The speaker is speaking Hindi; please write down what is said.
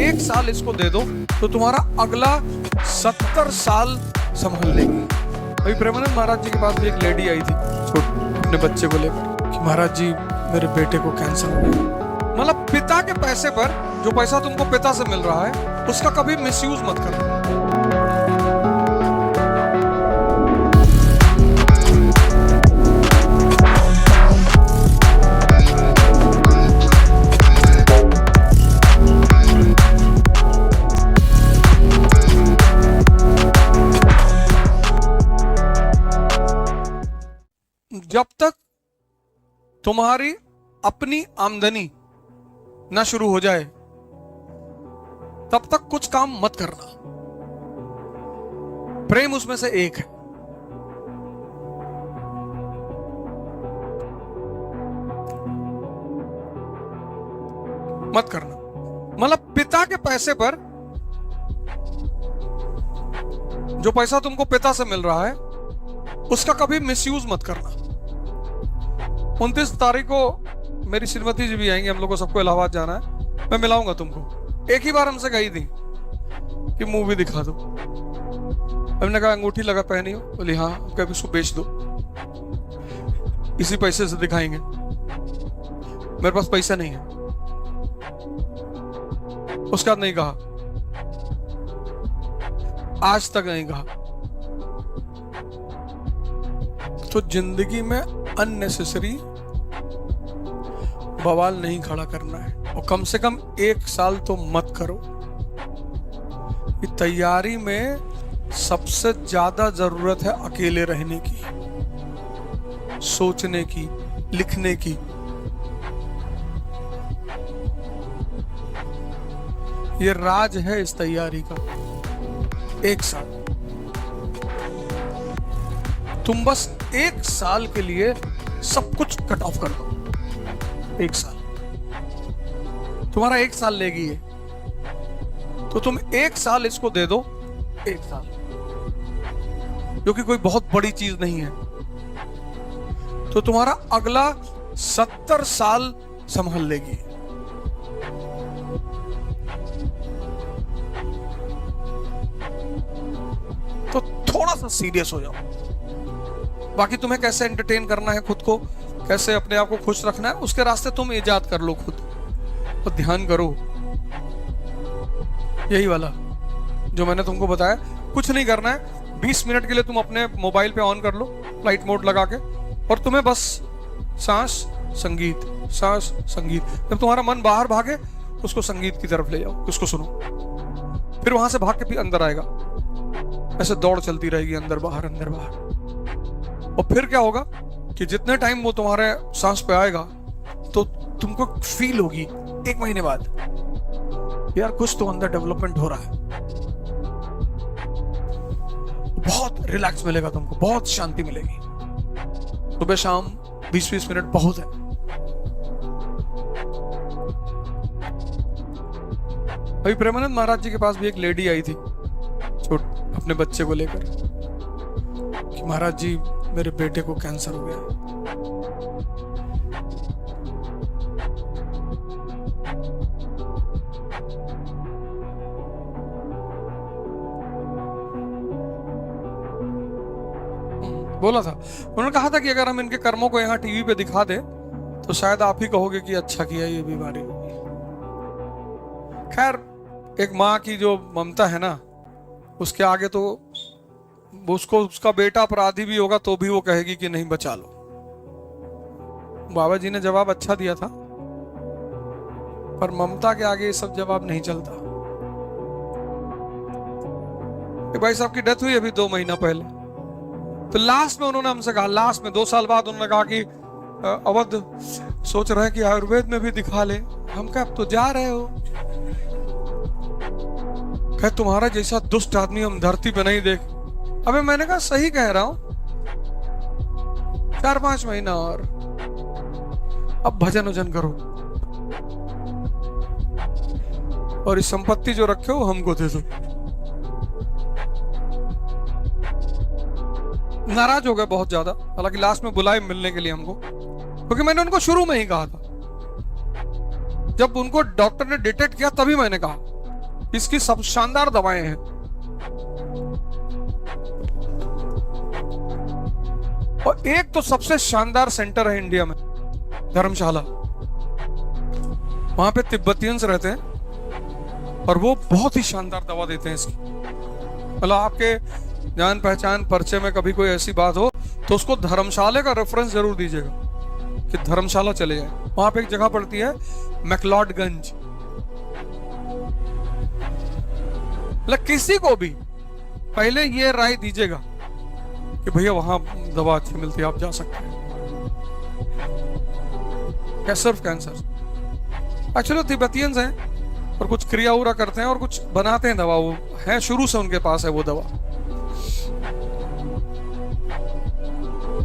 1 साल इसको दे दो तो तुम्हारा अगला 70 साल संभाल लेगी। अभी प्रेमानंद महाराज जी के पास भी एक लेडी आई थी अपने बच्चे को लेकर कि महाराज जी मेरे बेटे को कैंसर हो गया। मतलब पिता के पैसे पर, जो पैसा तुमको पिता से मिल रहा है उसका कभी मिसयूज मत करना। जब तक तुम्हारी अपनी आमदनी ना शुरू हो जाए तब तक कुछ काम मत करना। प्रेम उसमें से एक है। मत करना। मतलब पिता के पैसे पर, जो पैसा तुमको पिता से मिल रहा है उसका कभी मिसयूज मत करना। 29 तारीख को मेरी श्रीमती जी भी आएंगे, हम लोग को सबको इलाहाबाद जाना है, मैं मिलाऊंगा तुमको। एक ही बार हमसे कही थी कि मूवी दिखा दो। हमने कहा अंगूठी लगा पहनी हो, बोली हाँ, कभी इसको बेच दो, इसी पैसे से दिखाएंगे। मेरे पास पैसा नहीं है। उसके बाद नहीं कहा, आज तक नहीं कहा। तो जिंदगी में अननेसेसरी बवाल नहीं खड़ा करना है, और कम से कम 1 साल तो मत करो। कि तैयारी में सबसे ज्यादा जरूरत है अकेले रहने की, सोचने की, लिखने की। ये राज है इस तैयारी का। 1 साल तुम बस 1 साल के लिए सब कुछ कट ऑफ कर दो। 1 साल तुम्हारा 1 साल लेगी ये, तो तुम 1 साल इसको दे दो। 1 साल जो कि कोई बहुत बड़ी चीज नहीं है, तो तुम्हारा अगला 70 साल संभाल लेगी। तो थोड़ा सा सीरियस हो जाओ। बाकी तुम्हें कैसे एंटरटेन करना है खुद को, कैसे अपने आप को खुश रखना है, उसके रास्ते तुम इजाद कर लो खुद, और ध्यान करो यही वाला जो मैंने तुमको बताया। कुछ नहीं करना है, 20 मिनट के लिए तुम अपने मोबाइल पे ऑन कर लो फ्लाइट मोड लगा के, और तुम्हें बस सांस संगीत, सांस संगीत। जब तुम्हारा मन बाहर भागे उसको संगीत की तरफ ले जाओ, उसको सुनो। फिर वहां से भाग के भी अंदर आएगा, ऐसे दौड़ चलती रहेगी अंदर बाहर, अंदर बाहर। और फिर क्या होगा कि जितने टाइम वो तुम्हारे सांस पे आएगा तो तुमको फील होगी 1 महीने बाद, यार कुछ तो अंदर डेवलपमेंट हो रहा है। बहुत रिलैक्स मिलेगा तुमको, बहुत शांति मिलेगी। सुबह शाम 20-20 मिनट बहुत है। अभी प्रेमानंद महाराज जी के पास भी एक लेडी आई थी अपने बच्चे को लेकर कि महाराज जी मेरे बेटे को कैंसर हो गया। बोला था, उन्होंने कहा था कि अगर हम इनके कर्मों को यहाँ टीवी पे दिखा दे तो शायद आप ही कहोगे कि अच्छा किया ये बीमारी होगी। खैर, एक माँ की जो ममता है ना, उसके आगे तो उसको उसका बेटा अपराधी भी होगा तो भी वो कहेगी कि नहीं बचा लो। बाबा जी ने जवाब अच्छा दिया था, पर ममता के आगे ये सब जवाब नहीं चलता। भाई साहब की डेथ हुई अभी 2 महीना पहले, तो लास्ट में उन्होंने हमसे कहा, लास्ट में 2 साल बाद उन्होंने कहा कि अवध सोच रहे हैं कि आयुर्वेद में भी दिखा ले। हम कहा अब तो जा रहे हो। कहे तुम्हारा जैसा दुष्ट आदमी हम धरती पे नहीं देख। अबे मैंने कहा सही कह रहा हूं, 4-5 महीना और, अब भजन वजन करो और इस संपत्ति जो रखे हो हमको दे दो। नाराज हो गए बहुत ज्यादा, हालांकि लास्ट में बुलाए मिलने के लिए हमको, क्योंकि मैंने उनको शुरू में ही कहा था। जब उनको डॉक्टर ने डिटेक्ट किया तभी मैंने कहा इसकी सब शानदार दवाएं हैं। और एक तो सबसे शानदार सेंटर है इंडिया में, धर्मशाला। वहां पे तिब्बतियंस रहते हैं और वो बहुत ही शानदार दवा देते हैं इसकी। मतलब आपके जान पहचान परिचय में कभी कोई ऐसी बात हो तो उसको धर्मशाला का रेफरेंस जरूर दीजिएगा कि धर्मशाला चले जाए। वहां पे एक जगह पड़ती है मैक्लॉडगंज। मतलब किसी को भी पहले ये राय दीजिएगा कि भैया वहां दवा अच्छी मिलती है, आप जा सकते हैं। सिर्फ कैंसर। एक्चुअली तिब्बतियंस हैं और कुछ क्रिया उरा करते हैं और कुछ बनाते हैं दवा, वो है शुरू से उनके पास है वो दवा।